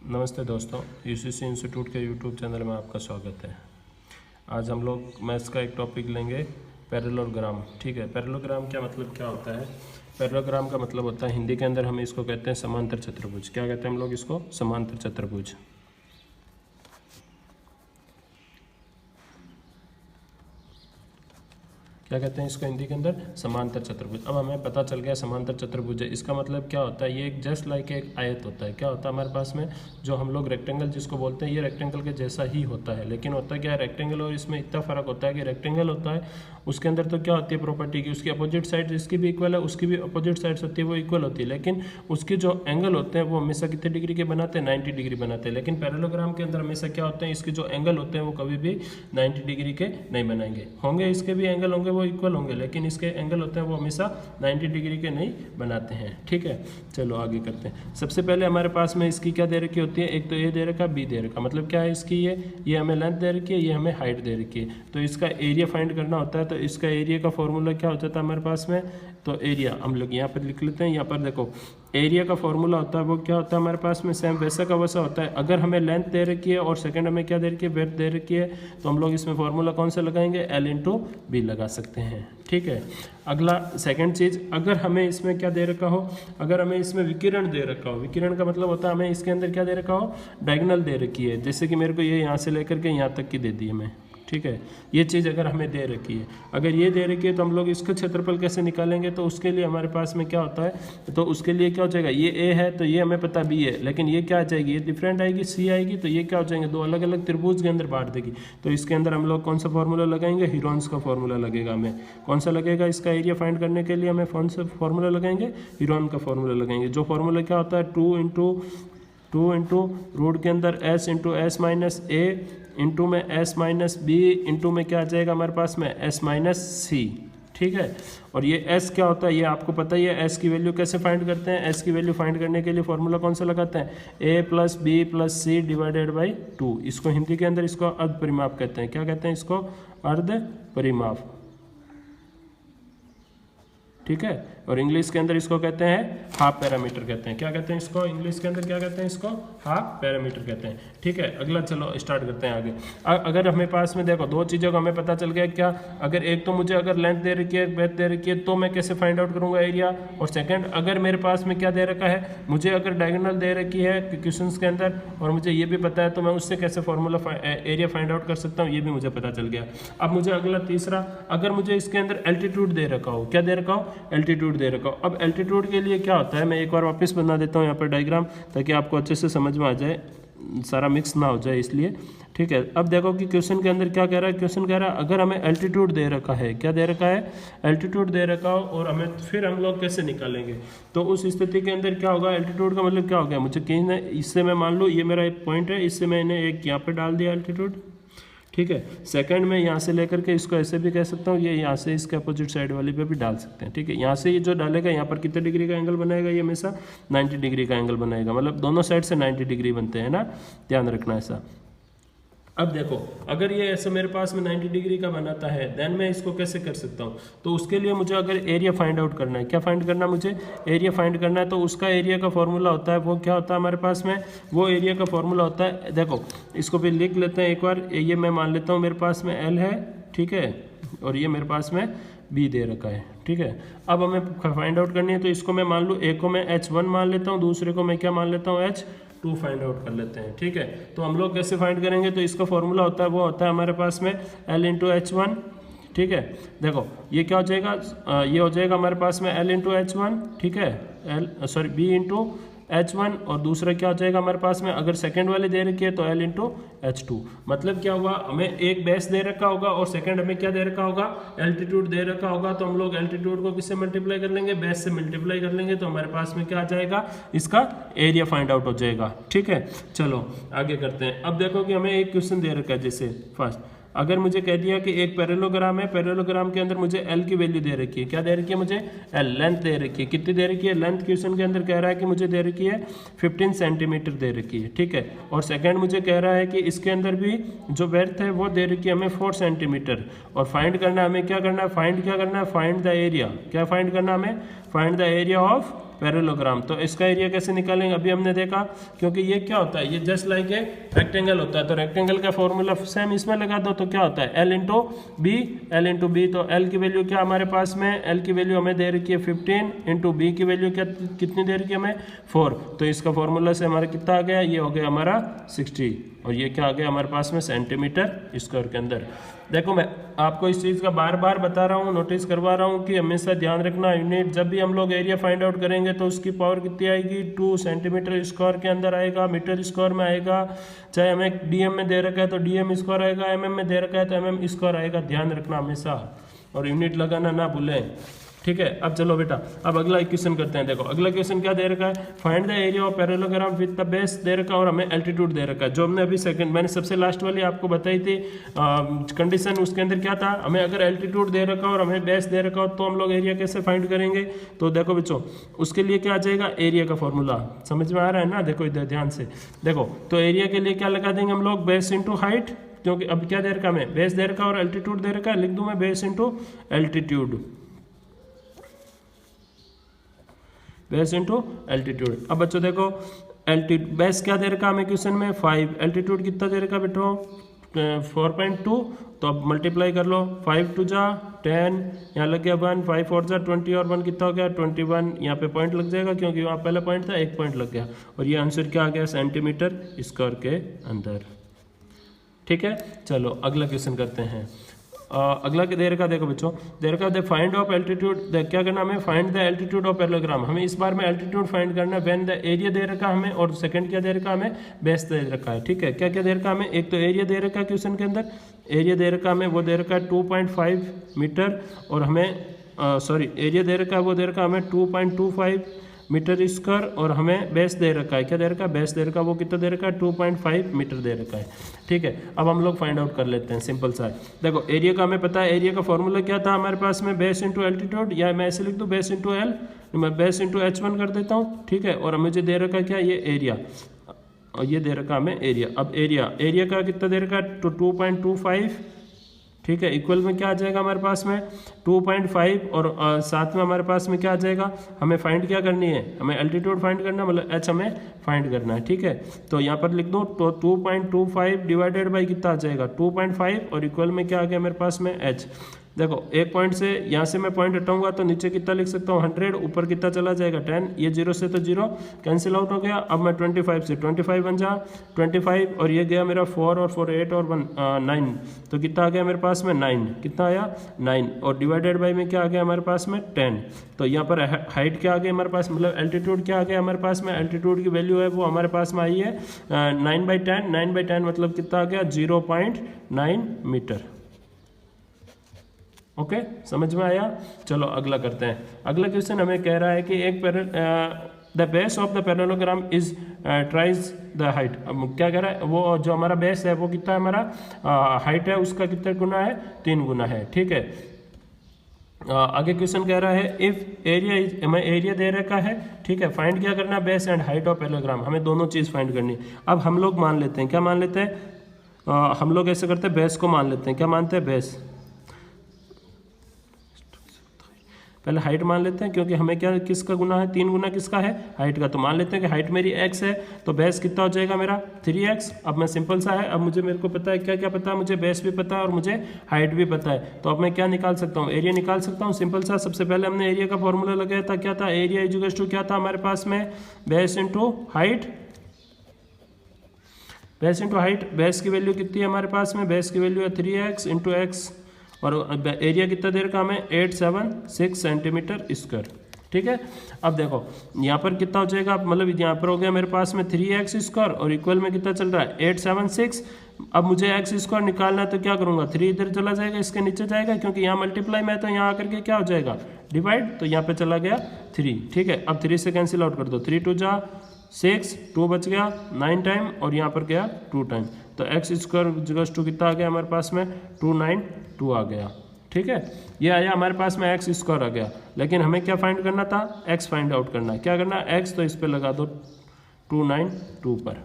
नमस्ते दोस्तों, UCC institute के यूट्यूब चैनल में आपका स्वागत है। आज हम लोग मैथ्स का एक टॉपिक लेंगे, पैरेललोग्राम। ठीक है, पैरेललोग्राम क्या मतलब क्या होता है? पैरेललोग्राम का मतलब होता है, हिंदी के अंदर हम इसको कहते हैं समांतर चतुर्भुज। क्या कहते हैं हम लोग इसको? समांतर चतुर्भुज। क्या कहते हैं इसको हिंदी के अंदर? समांतर चतुर्भुज। अब हमें पता चल गया समांतर चतुर्भुज है। इसका मतलब क्या होता है? ये एक जस्ट लाइक एक आयत होता है। क्या होता है हमारे पास में, जो हम लोग रेक्टेंगल जिसको बोलते हैं, ये रेक्टेंगल के जैसा ही होता है। लेकिन होता क्या है, रेक्टेंगल और इसमें इतना फर्क होता है कि रेक्टेंगल होता है उसके अंदर तो क्या होती है प्रॉपर्टी की, उसकी अपोजिट साइड जिसकी भी इक्वल है उसकी भी अपोजिट साइड्स होती है वो इक्वल होती है। लेकिन उसके जो एंगल होते हैं वो हमेशा कितने डिग्री के बनाते हैं? 90 डिग्री बनाते हैं। लेकिन पैरेललोग्राम के अंदर हमेशा क्या होते हैं, इसके जो एंगल होते हैं वो कभी भी 90 डिग्री के नहीं बनाएंगे। होंगे इसके भी एंगल होंगे वो इक्वल होंगे, लेकिन इसके एंगल होते हैं वो हमेशा 90 डिग्री के नहीं बनाते हैं। ठीक है, चलो आगे करते हैं। सबसे पहले हमारे पास में इसकी क्या दे रखी होती है? एक तो ए दे रखा, बी दे रखा। मतलब क्या है इसकी? ये हमें लेंथ दे रखी है, ये हमें हाइट दे रखी है। तो इसका एरिया फाइंड करना होता है। तो इसका एरिया का फॉर्मूला क्या हो जाता है हमारे पास में? तो एरिया हम लोग यहाँ पर लिख लेते हैं। यहाँ पर देखो, एरिया का फॉर्मूला होता है वो क्या होता है हमारे पास में? सेम वैसा का वैसा होता है। अगर हमें लेंथ दे रखी है और सेकंड हमें क्या दे रखी है? ब्रेड्थ दे रखी है, तो हम लोग इसमें फॉर्मूला कौन सा लगाएंगे? L/B लगा सकते हैं। ठीक है, अगला सेकंड चीज़, अगर हमें इसमें क्या दे रखा हो, अगर हमें इसमें विकिरण दे रखा हो, विकिरण का मतलब होता है हमें इसके अंदर क्या दे रखा हो? डायगोनल दे रखी है। जैसे कि मेरे को ये यहाँ से लेकर के यहाँ तक की दे दी है हमें। ठीक है, ये चीज़ अगर हमें दे रखी है, अगर ये दे रखी है तो हम लोग इसका क्षेत्रफल कैसे निकालेंगे? तो उसके लिए हमारे पास में क्या होता है, तो उसके लिए क्या हो जाएगा, ये ए है तो ये हमें पता बी है, लेकिन ये क्या आ जाएगी? ये डिफरेंट आएगी, सी आएगी। तो ये क्या हो जाएंगे? दो अलग अलग त्रिभुज के अंदर बांट देगी। तो इसके अंदर हम लोग कौन सा फॉर्मूला लगाएंगे? हीरोन्स का फॉर्मूला लगेगा हमें। कौन सा लगेगा? इसका एरिया फाइंड करने के लिए हमें कौन सा फॉर्मूला लगाएंगे? हीरोन का फॉर्मूला लगाएंगे। जो फॉर्मूला क्या होता है? 2 इंटू रूट के अंदर s इंटू एस माइनस ए इंटू में s माइनस बी इंटू में क्या आ जाएगा हमारे पास में? s माइनस सी। ठीक है, और ये s क्या होता है ये आपको पता ही है। s की वैल्यू कैसे फाइंड करते हैं? s की वैल्यू फाइंड करने के लिए फॉर्मूला कौन सा लगाते हैं? a plus B plus C divided by 2। इसको हिंदी के अंदर इसको अर्ध परिमाप कहते हैं। क्या कहते हैं इसको? अर्ध परिमाप। ठीक है, और इंग्लिश के अंदर इसको कहते हैं हाफ पैरामीटर कहते हैं। क्या कहते हैं इसको? इंग्लिश के अंदर क्या कहते हैं इसको? हाफ पैरामीटर कहते हैं। ठीक है, अगला चलो स्टार्ट करते हैं आगे। अगर हमें पास में देखो दो चीज़ों का हमें पता चल गया। क्या? अगर एक तो मुझे अगर लेंथ दे रखी है, ब्रेड्थ दे रखी है, तो मैं कैसे फाइंड आउट करूंगा एरिया? और सेकंड, अगर मेरे पास में क्या दे रखा है, मुझे अगर डायगोनल दे रखी है क्वेश्चंस के अंदर और मुझे ये भी पता है, तो मैं उससे कैसे फॉर्मूला एरिया फाइंड आउट कर सकता हूँ, ये भी मुझे पता चल गया। अब मुझे अगला तीसरा, अगर मुझे इसके अंदर एल्टीट्यूड दे रखा हो, क्या दे रखा हो? एल्टीट्यूड दे रखा हो। अब एल्टीट्यूड के लिए क्या होता है, मैं एक बार वापस बना देता हूँ यहाँ पर डायग्राम, ताकि आपको अच्छे से समझ में आ जाए, सारा मिक्स ना हो जाए इसलिए। ठीक है, अब देखो कि क्वेश्चन के अंदर क्या कह रहा है। क्वेश्चन कह रहा है अगर हमें एल्टीट्यूड दे रखा है, क्या दे रखा है? एल्टीट्यूड दे रखा हो, और हमें फिर हम लोग कैसे निकालेंगे? तो उस स्थिति के अंदर क्या होगा? एल्टीट्यूड का मतलब क्या हो गया? मुझे कहीं ना, इससे मैं मान लूँ ये मेरा एक पॉइंट है, इससे मैंने एक यहाँ पे डाल दिया एल्टीट्यूड। ठीक है, सेकंड में यहाँ से लेकर के इसको ऐसे भी कह सकता हूँ, ये यहाँ से इसके अपोजिट साइड वाली पे भी डाल सकते हैं। ठीक है, यहाँ से ये जो डालेगा यहाँ पर कितने डिग्री का एंगल बनाएगा? ये हमेशा 90 डिग्री का एंगल बनाएगा। मतलब दोनों साइड से 90 डिग्री बनते हैं ना, ध्यान रखना ऐसा। अब देखो, अगर ये ऐसे मेरे पास में 90 डिग्री का बनाता है, देन मैं इसको कैसे कर सकता हूँ? तो उसके लिए मुझे अगर एरिया फाइंड आउट करना है, क्या फाइंड करना मुझे? एरिया फाइंड करना है। तो उसका एरिया का फॉर्मूला होता है वो क्या होता है हमारे पास में? वो एरिया का फॉर्मूला होता है, देखो इसको भी लिख लेते हैं एक बार। ये मैं मान लेता हूँ मेरे पास में L है, ठीक है, और ये मेरे पास में B दे रखा है। ठीक है, अब हमें फाइंड आउट करनी है, तो इसको मैं मान लूँ, एक को मैं H1 मान लेता हूँ, दूसरे को मैं क्या मान लेता हूँ? H2 फाइंड आउट कर लेते हैं। ठीक है, तो हम लोग कैसे फाइंड करेंगे? तो इसका फॉर्मूला होता है वो होता है हमारे पास में L/H1। ठीक है, देखो ये क्या हो जाएगा, ये हो जाएगा हमारे पास में L/H1। ठीक है, B/H1, और दूसरा क्या हो जाएगा हमारे पास में? अगर सेकंड वाले दे रखी है तो L/H2। मतलब क्या हुआ, हमें एक बेस दे रखा होगा और सेकंड हमें क्या दे रखा होगा? एल्टीट्यूड दे रखा होगा। तो हम लोग एल्टीट्यूड को किससे मल्टीप्लाई कर लेंगे? बेस से मल्टीप्लाई कर लेंगे। तो हमारे पास में क्या आ जाएगा? इसका एरिया फाइंड आउट हो जाएगा। ठीक है, चलो आगे करते हैं। अब देखो कि हमें एक क्वेश्चन दे रखा है, जैसे फर्स्ट अगर मुझे कह दिया कि एक पैरेललोग्राम है, पैरेललोग्राम के अंदर मुझे L की वैल्यू दे रखी है। क्या दे रखी है मुझे? L, लेंथ दे रखी है। कितनी दे रखी है? लेंथ क्वेश्चन के अंदर कह रहा है कि मुझे दे रखी है 15 सेंटीमीटर दे रखी है। ठीक है, और सेकंड मुझे कह रहा है कि इसके अंदर भी जो ब्रेड्थ है वो दे रखी है हमें 4 सेंटीमीटर। और फाइंड करना हमें क्या करना है? फाइंड क्या करना है? Find the area. क्या फाइंड करना हमें? Find the area of parallelogram. तो इसका एरिया कैसे निकालेंगे अभी हमने देखा, क्योंकि ये क्या होता है, ये जस्ट लाइक ए रेक्टेंगल होता है। तो रेक्टेंगल का फॉर्मूला सेम इसमें लगा दो तो क्या होता है L इंटू बी। तो L की वैल्यू क्या हमारे पास में, L की वैल्यू हमें दे रखी है 15 इंटू बी की वैल्यू क्या कितनी दे रखी है हमें 4। तो इसका फॉर्मूला से हमारा कितना आ गया, ये हो गया हमारा 60 और ये क्या आ गया हमारे पास में सेंटीमीटर स्क्वायर के अंदर। देखो मैं आपको इस चीज़ का बार बार बता रहा हूँ, नोटिस करवा रहा हूँ कि हमेशा ध्यान रखना यूनिट जब भी हम लोग एरिया फाइंड आउट करेंगे तो उसकी पावर कितनी आएगी 2 सेंटीमीटर स्क्वायर के अंदर आएगा, मीटर स्क्वायर में आएगा। चाहे हमें डीएम में दे रखा है तो डीएम स्क्वायर आएगा, एमएम में दे रखा है तो एमएम स्क्वायर आएगा। ध्यान रखना हमेशा और यूनिट लगाना ना भूलें, ठीक है। अब चलो बेटा अब अगला क्वेश्चन करते हैं। देखो अगला क्वेश्चन क्या दे रखा है, find the area of parallelogram with the base दे रखा है और हमें एल्टीट्यूड दे रखा है। जो हमने अभी सेकंड मैंने सबसे लास्ट वाली आपको बताई थी कंडीशन, उसके अंदर क्या था, हमें अगर एल्टीट्यूड दे रखा हो और हमें बेस दे रखा हो तो हम लोग एरिया कैसे फाइंड करेंगे। तो देखो बच्चों उसके लिए क्या आ जाएगा, एरिया का फॉर्मूला समझ में आ रहा है ना। देखो इधर ध्यान से देखो, तो एरिया के लिए क्या लगा देंगे हम लोग, बेस इंटू हाइट, क्योंकि अब क्या दे रखा हमें, बेस दे रखा और एल्टीट्यूड दे रखा है, लिख दूं मैं base into altitude, base into altitude. अब बच्चों देखो एल्टीट्यूड बेस क्या दे रखा हमें क्वेश्चन में 5, एल्टीट्यूड कितना दे रखा बेटो 4.2। तो अब मल्टीप्लाई कर लो, 5 2 जा 10, यहाँ लग गया 1, 5 4 जा 20 और 1 कितना हो गया 21। यहाँ पे पॉइंट लग जाएगा क्योंकि वहाँ पहला पॉइंट था, एक पॉइंट लग गया और ये आंसर क्या आ गया सेंटीमीटर स्क्वायर के अंदर, ठीक है। चलो अगला क्वेश्चन करते हैं। अगला के दे रखा देखो बच्चों, दे रखा दे फाइंड ऑफ एल्टीट्यूड, क्या करना हमें, find the altitude of parallelogram. हमें इस बार में एल्टीट्यूड फाइंड करना है व्हेन द एरिया दे रखा हमें और सेकंड क्या दे रखा हमें, बेस दे रखा है, ठीक है। क्या क्या दे रखा हमें, एक तो एरिया दे रखा है क्वेश्चन के अंदर, एरिया दे रखा हमें वो दे रखा है 2.5 मीटर और हमें एरिया दे रखा है वो दे रखा हमें 2.25 मीटर स्क्वायर और हमें बेस दे रखा है, क्या दे रखा है, बेस दे रखा है वो कितना दे रखा है 2.5 मीटर दे रखा है, ठीक है। अब हम लोग फाइंड आउट कर लेते हैं, सिंपल सा है। देखो एरिया का हमें पता है, एरिया का फॉर्मूला क्या था हमारे पास में, बेस इंटू एल्टीट्यूड, या मैं ऐसे लिख दूँ बेस इंटू एल, मैं बेस इंटू H1 कर देता हूँ, ठीक है। और मुझे दे रखा क्या, ये एरिया, और ये दे रखा हमें एरिया। अब एरिया का कितना दे रखा है तो 2.25, ठीक है। इक्वल में क्या आ जाएगा हमारे पास में 2.5 और साथ में हमारे पास में क्या आ जाएगा, हमें फाइंड क्या करनी है, हमें एल्टीट्यूड फाइंड करना है, मतलब H हमें फाइंड करना है, ठीक है। तो यहाँ पर लिख दो तो 2.25 डिवाइडेड बाई कितना आ जाएगा 2.5 और इक्वल में क्या आ गया मेरे पास में H। देखो एक पॉइंट से यहाँ से मैं पॉइंट हटाऊंगा तो नीचे कितना लिख सकता हूँ 100, ऊपर कितना चला जाएगा 10, ये 0 से तो 0 कैंसिल आउट हो गया। अब मैं 25 से 25 बन जा 25 और ये गया मेरा 4 और 4 8 और 1 9, तो कितना आ गया मेरे पास में 9, कितना आया 9 और डिवाइडेड बाई में क्या आ गया हमारे पास में 10। तो यहाँ पर हाइट क्या आ गई हमारे पास, मतलब एल्टीट्यूड क्या आ गया हमारे पास में, एल्टीट्यूड की वैल्यू है वो हमारे पास में आई है 9/10, 9/10 मतलब कितना आ गया 0.9 मीटर। ओके समझ में आया। चलो अगला करते हैं। अगला क्वेश्चन हमें कह रहा है कि एक the base of the parallelogram is tries the height. अब क्या कह रहा है, वो जो हमारा बेस है वो कितना है हमारा हाइट है उसका कितना गुना है 3 गुना है, ठीक है। आगे क्वेश्चन कह रहा है इफ एरिया हमें एरिया दे रखा है, ठीक है। फाइंड क्या करना है, base and height of parallelogram, हमें दोनों चीज़ फाइंड करनी है। अब हम लोग मान लेते हैं, क्या मान लेते हैं, हम लोग ऐसे करते हैं बेस को मान लेते हैं, क्या मानते हैं बेस, पहले हाइट मान लेते हैं क्योंकि हमें क्या किसका गुना है 3 गुना किसका है हाइट का। तो मान लेते हैं कि हाइट मेरी x है तो बेस कितना हो जाएगा मेरा 3x। अब मैं सिंपल सा है, अब मुझे मेरे को पता है क्या क्या पता है, मुझे बेस भी पता है और मुझे हाइट भी पता है। तो अब मैं क्या निकाल सकता हूँ, एरिया निकाल सकता हूँ सिंपल सा। सबसे पहले हमने एरिया का फॉर्मूला लगाया था, क्या था, एरिया इक्वल्स टू क्या था हमारे पास में, base into height, base into height. Base की वैल्यू कितनी है हमारे पास में, बेस की वैल्यू है 3x इंटू एक्स और एरिया कितना देर का हमें 876 सेंटीमीटर स्क्वायर, ठीक है। अब देखो यहाँ पर कितना हो जाएगा, मतलब यहाँ पर हो गया मेरे पास में 3x स्क्वायर और इक्वल में कितना चल रहा है 876। अब मुझे x स्क्वायर निकालना है तो क्या करूँगा, 3 इधर चला जाएगा, इसके नीचे जाएगा क्योंकि यहाँ मल्टीप्लाई में है तो यहाँ आकर के क्या हो जाएगा डिवाइड, तो यहाँ पे चला गया 3, ठीक है। अब 3 से कैंसिल आउट कर दो, 3 2 जा 6, 2 बच गया 9 टाइम और यहाँ पर गया 2 टाइम। तो एक्स स्क्वायर इक्वल्स टू कितना आ गया हमारे पास में 292 आ गया, ठीक है। ये आया हमारे पास में एक्स स्क्वायर आ गया, लेकिन हमें क्या फाइंड करना था, एक्स फाइंड आउट करना है। क्या करना है एक्स, तो इस पर लगा दो 292 पर।